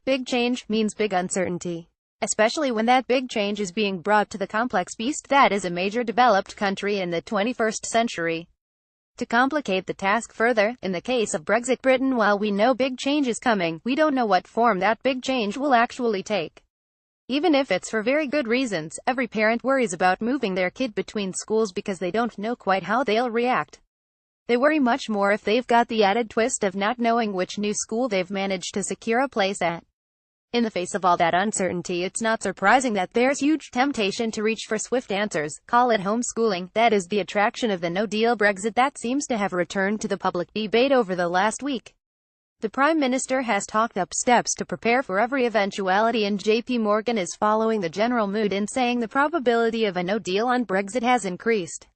Big change means big uncertainty. Especially when that big change is being brought to the complex beast that is a major developed country in the 21st century. To complicate the task further, in the case of Brexit Britain, while we know big change is coming, we don't know what form that big change will actually take. Even if it's for very good reasons, every parent worries about moving their kid between schools because they don't know quite how they'll react. They worry much more if they've got the added twist of not knowing which new school they've managed to secure a place at. In the face of all that uncertainty, it's not surprising that there's huge temptation to reach for swift answers. Call it homeschooling. That is the attraction of the no-deal Brexit that seems to have returned to the public debate over the last week. The Prime Minister has talked up steps to prepare for every eventuality, and JP Morgan is following the general mood in saying the probability of a no-deal on Brexit has increased.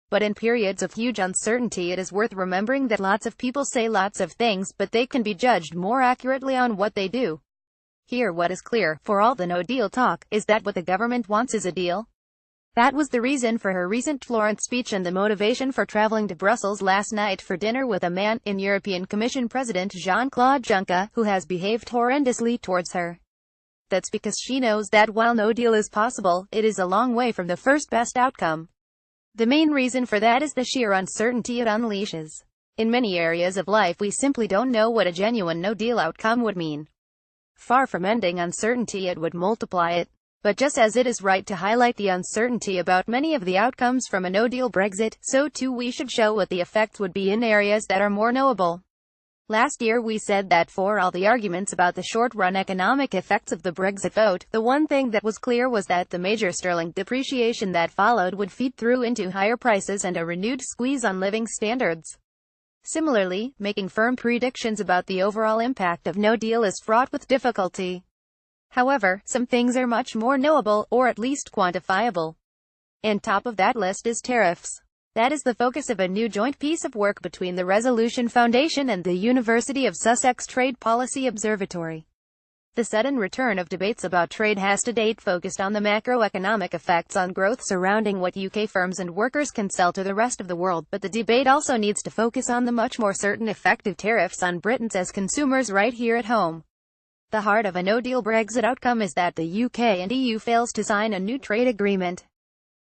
But in periods of huge uncertainty, it is worth remembering that lots of people say lots of things, but they can be judged more accurately on what they do. Here, what is clear, for all the no-deal talk, is that what the government wants is a deal. That was the reason for her recent Florence speech and the motivation for traveling to Brussels last night for dinner with a man in European Commission President Jean-Claude Juncker, who has behaved horrendously towards her. That's because she knows that while no deal is possible, it is a long way from the first best outcome. The main reason for that is the sheer uncertainty it unleashes. In many areas of life, we simply don't know what a genuine no-deal outcome would mean. Far from ending uncertainty, it would multiply it. But just as it is right to highlight the uncertainty about many of the outcomes from a no-deal Brexit, so too we should show what the effects would be in areas that are more knowable. Last year we said that for all the arguments about the short-run economic effects of the Brexit vote, the one thing that was clear was that the major sterling depreciation that followed would feed through into higher prices and a renewed squeeze on living standards. Similarly, making firm predictions about the overall impact of no deal is fraught with difficulty. However, some things are much more knowable, or at least quantifiable. And top of that list is tariffs. That is the focus of a new joint piece of work between the Resolution Foundation and the University of Sussex Trade Policy Observatory. The sudden return of debates about trade has to date focused on the macroeconomic effects on growth surrounding what UK firms and workers can sell to the rest of the world, but the debate also needs to focus on the much more certain effect of tariffs on Britons as consumers right here at home. The heart of a no-deal Brexit outcome is that the UK and EU fails to sign a new trade agreement.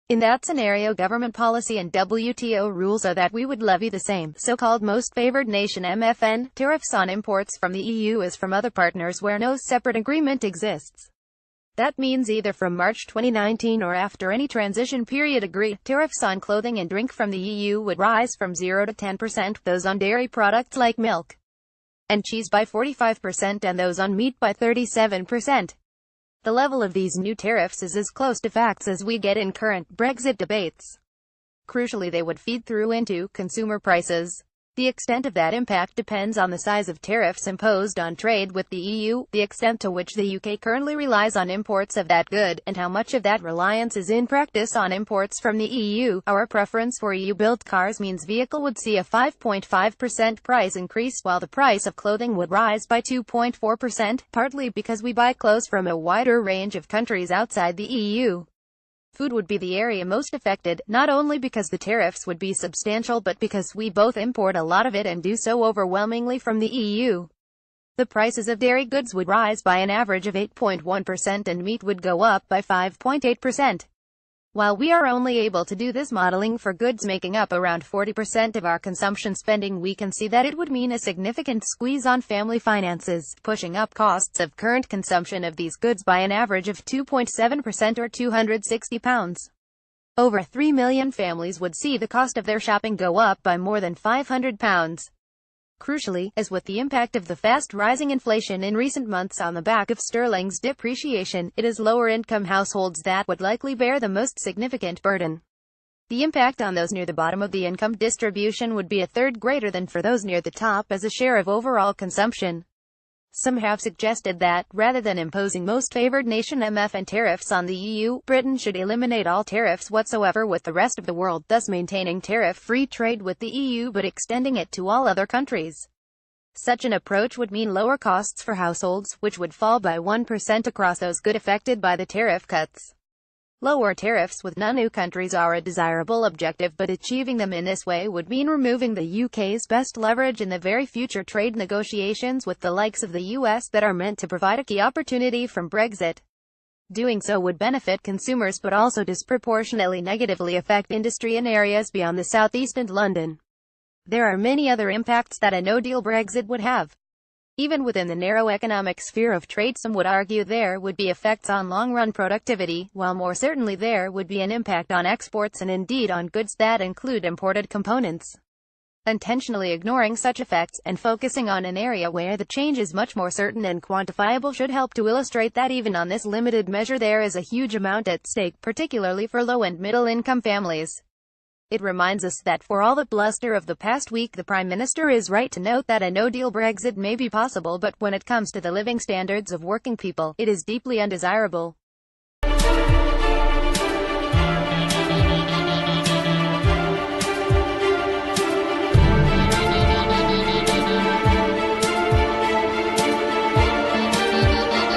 In that scenario, government policy and WTO rules are that we would levy the same, so-called most favored nation (MFN) tariffs on imports from the EU as from other partners where no separate agreement exists. That means either from March 2019 or after any transition period agreed, tariffs on clothing and drink from the EU would rise from 0 to 10%, those on dairy products like milk and cheese by 45%, and those on meat by 37%. The level of these new tariffs is as close to facts as we get in current Brexit debates. Crucially, they would feed through into consumer prices. The extent of that impact depends on the size of tariffs imposed on trade with the EU, the extent to which the UK currently relies on imports of that good, and how much of that reliance is in practice on imports from the EU. Our preference for EU-built cars means vehicle would see a 5.5% price increase, while the price of clothing would rise by 2.4%, partly because we buy clothes from a wider range of countries outside the EU. Food would be the area most affected, not only because the tariffs would be substantial but because we both import a lot of it and do so overwhelmingly from the EU. The prices of dairy goods would rise by an average of 8.1% and meat would go up by 5.8%. While we are only able to do this modeling for goods making up around 40% of our consumption spending, we can see that it would mean a significant squeeze on family finances, pushing up costs of current consumption of these goods by an average of 2.7% or £260. Over 3 million families would see the cost of their shopping go up by more than £500. Crucially, as with the impact of the fast-rising inflation in recent months on the back of sterling's depreciation, it is lower-income households that would likely bear the most significant burden. The impact on those near the bottom of the income distribution would be a third greater than for those near the top as a share of overall consumption. Some have suggested that, rather than imposing most favored nation (MFN) tariffs on the EU, Britain should eliminate all tariffs whatsoever with the rest of the world, thus maintaining tariff-free trade with the EU but extending it to all other countries. Such an approach would mean lower costs for households, which would fall by 1% across those goods affected by the tariff cuts. Lower tariffs with non-EU countries are a desirable objective, but achieving them in this way would mean removing the UK's best leverage in the very future trade negotiations with the likes of the US that are meant to provide a key opportunity from Brexit. Doing so would benefit consumers but also disproportionately negatively affect industry in areas beyond the southeast and London. There are many other impacts that a no-deal Brexit would have. Even within the narrow economic sphere of trade, some would argue there would be effects on long-run productivity, while more certainly there would be an impact on exports and indeed on goods that include imported components. Intentionally ignoring such effects, and focusing on an area where the change is much more certain and quantifiable should help to illustrate that even on this limited measure there is a huge amount at stake, particularly for low and middle-income families. It reminds us that for all the bluster of the past week, the Prime Minister is right to note that a no-deal Brexit may be possible, but when it comes to the living standards of working people, it is deeply undesirable.